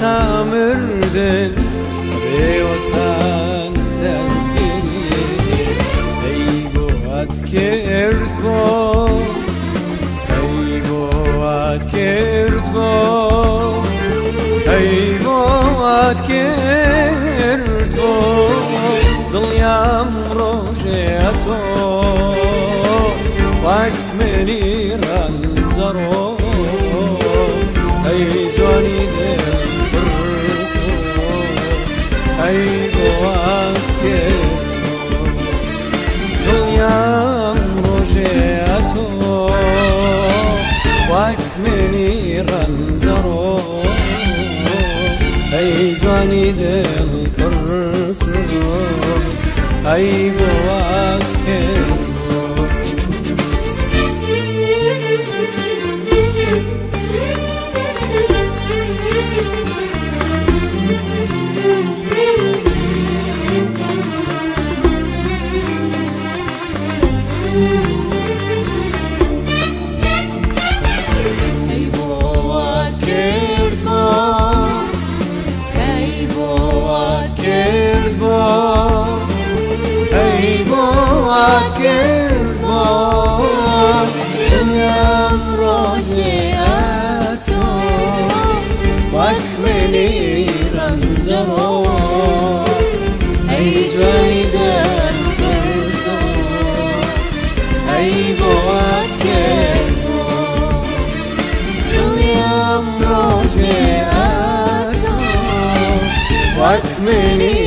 تا مردن بێوەستان دەرگیری ئەی بۆ وات کرد بۆ ئەی بۆ وات کرد بۆ ئەی بۆ وات کرد بۆ دڵیام ڕۆژێ تۆ وەک منی ڕەنجەڕۆ ئەی جوانی دڵ بڕسۆ ئەی بۆ وات کرد دڵیام ڕۆژێ تۆ وەک منی ڕەنجەڕۆ ئەی جوانی دڵ بڕسۆ ئەی بۆ وات کرد کرد با دنیام روزی تو وک منی رنجرو ای جوانی دل برسو ای بوات کرد با دنیام روزی تو وک منی